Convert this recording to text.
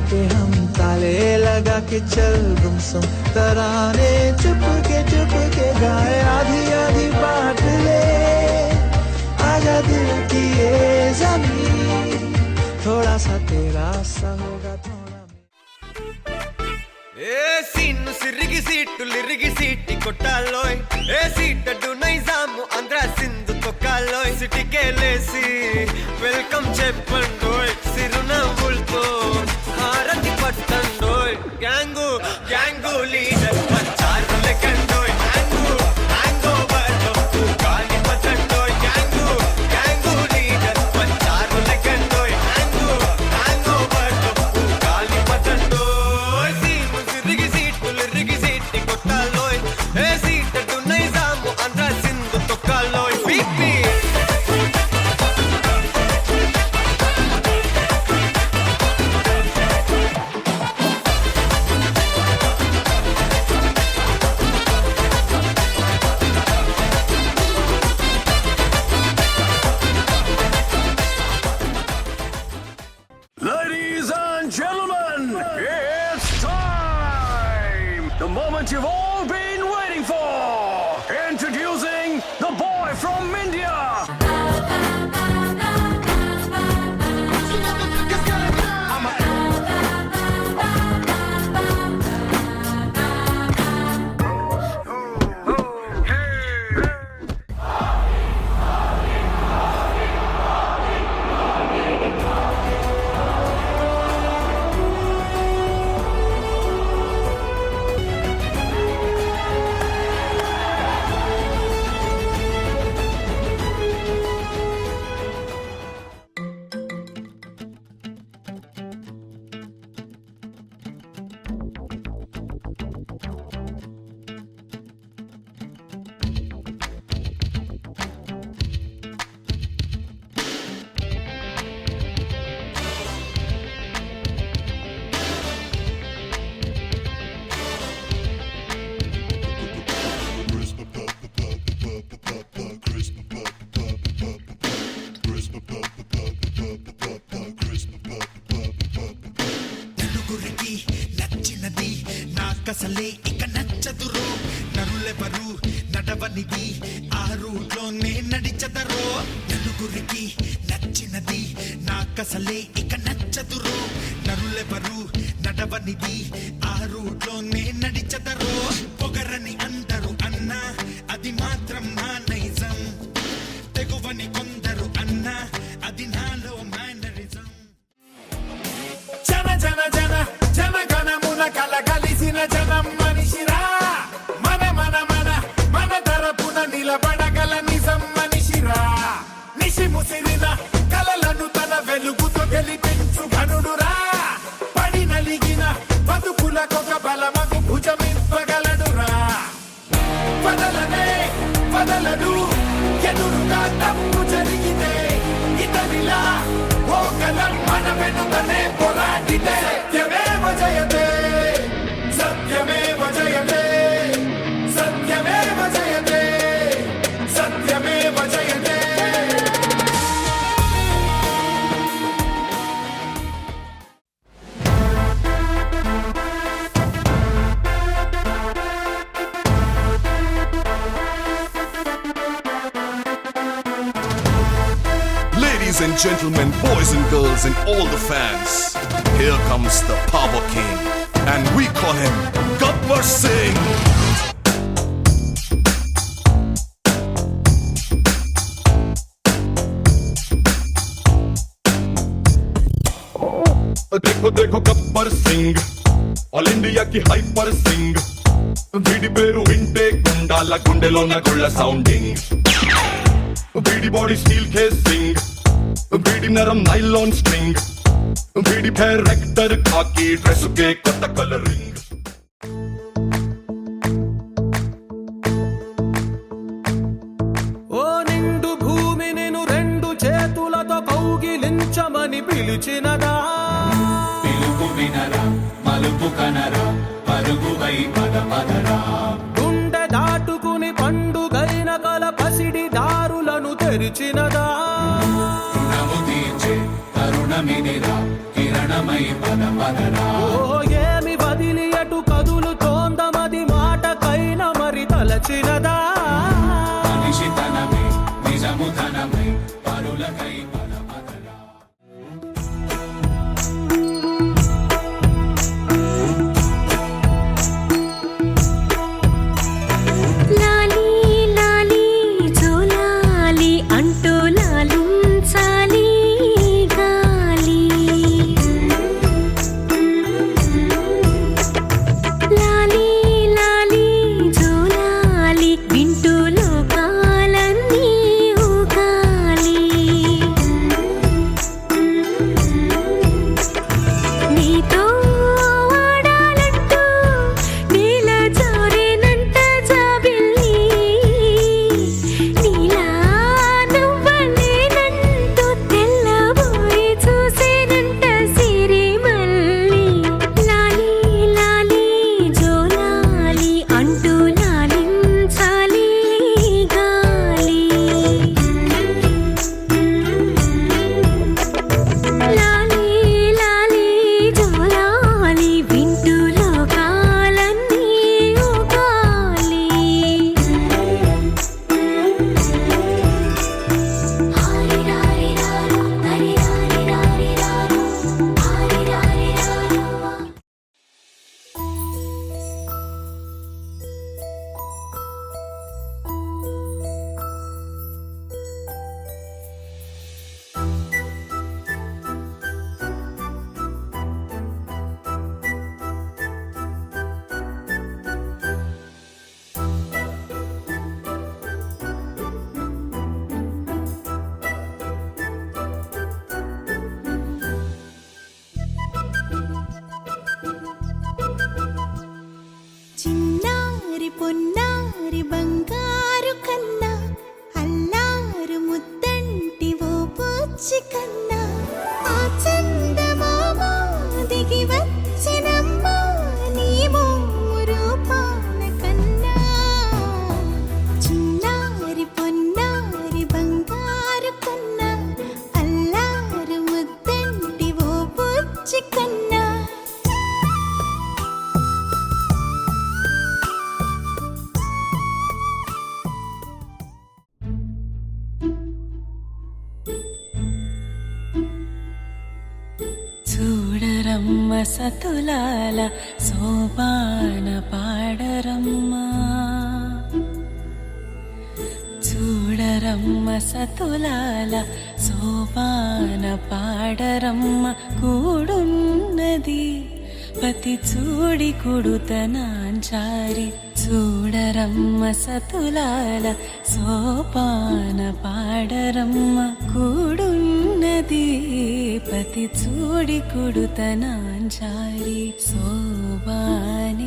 के हम ताले लगा के चल गुमसुम तराने चुप के गाए आधी आधी बात ले आजा दिल की ये ज़मीन थोड़ा सा तेरा सा होगा थोड़ा ए सीनु सिरिगी सीटु लिरिगी सीटी కొట్టాలోయ్ ఏ సీటడు నైజాము ఆంధ్ర సింధు తొక్కాలోయ్ సిటీకే లేసి వెల్కమ్ చెప్పండోయ్ సిరునవ్వులతో హారతి పట్టండోయ్ గ్యాంగు గ్యాంగు లీడర్ పంచారు లెక్కండోయ్ గ్యాంగు గ్యాంగో బర్లో గాలి పట్టండోయ్ గ్యాంగు గ్యాంగు లీడర్ పంచారు లెక్కండోయ్ గ్యాంగు గ్యాంగో బర్లో గాలి పట్టండోయ్ సీను సిరిగి సీటు లిరిగి సీటి కొట్టాలోయ్ ఏ సీటడు నైజాము ఆంధ్ర సింధు తొక్కాలోయ్ పీపీ Ladies and gentlemen, it's time! The moment you've all been waiting for! Introducing the boy from India! నలుగురికి నచ్చినది నాకసలే ఇక నచ్చదురో నరులెవరు నడవనిది ఆ రూట్లోనే నడిచదరో నలుగురికి నచ్చినది నాకసలే ఇక నచ్చదురో నరులెవరు నడవనిది ఆ రూట్లోనే నడిచదరో పొగరని అందరూ అన్నా అది మాత్రం నా నైజం తెగువని కొందరు అన్నా అది నాలో మేనరిజం జన జన జన జన గణమున కలగలిసిన జనం మనిషిరా మన మన మన మన తరపున నిలబడగల నిజం మనిషిరా నిశి ముసిరిన కలలను తన వెలుగుతో గెలిపించు ఘనుడురా పడి నలిగిన బతుకులకొక బలమగు భుజమివ్వగలడురా వదలనే వదలడు ఎదురుగా తప్పు జరిగితే ఇతనిలా ఓ కలం మన వెనుకనే పోరాడితే సత్యమేవ జయతే సత్యమేవ జయతే సత్యమేవ జయతే సత్యమేవ జయతే Ladies and gentlemen, boys and girls, and all the fans, here comes the Power King, and we call him Gabbar Singh. देखो देखो गब्बर सिंह ऑल इंडिया की हाइपर सिंह వీడి పేరు వింటే గుండాల గుండెలోన గుళ్ళ సౌండింగ్ వీడి బాడీ స్టీల్ కేసింగ్ వీడి నరం నైలాన్ స్ట్రింగ్ వీడి క్యారెక్టర్ కాకి డ్రెస్ కే కొత్త కలరింగ్ ఓ నిండు భూమి నేను రెండు చేతులతో కౌగిలించమని పిలిచినదా పిలుపు వినరా మలుపు కనరా పరుగువై పద పదరా గుండె దాటుకుని పండుగైన కల పసిడి దారులను తెరిచినదా రుణము తీర్చే తరుణమిదిరా కిరణ ధనమై పద పదరా ఓ ఏమి వదిలి అటు కదులుతోందమది మాటకైన మరి తలచినదా మనిషితనమే నిజము ధనమై పరులకై పద పదరా లాలీ లాలీ జోలాలి అంటూ లాలించాలి గాలి లాలీ లాలీ జోలాలి వింటూ లోకాలన్నీ ఊగాలి నీతో ఆడాలంటూ నీల జారేనంట జాబిల్లి నీలా నువ్వలేనంటూ తెల్లబోయి చూసేనంట సిరిమల్లి లాలీ లాలీ జోలాలి అంటూ లాలించాలి గాలి లాలీ లాలీ జోలాలి వింటూ లోకాలన్నీ ఊగాలి హరిరారిరారు హరిరారిరారిరారు హరిరారిరారు చిన్నారి పొన్నారి బంగారు కన్నా అల్లారు ముద్దంటి ఓ పూచి కన్నా ఆ చందమామ దిగి వచ్చినమ్మ నీ రూపాన కన్నా చిన్నారి పొన్నారి బంగారు కన్నా అల్లారు ముద్దంటి ఓ పూచి కన్నా చూడరమ్మ సతులాల సోపాన పాడరమ్మ చూడరమ్మ సతులాల సోపాన పాడరమ్మ కూడున్నది పతి చూడి కుడుతనాంచారి చూడరమ్మ సతులాల సోపాన పాడరమ్మ కూడున్నది పతి చూడి కుడుతనాంచారి సోబాన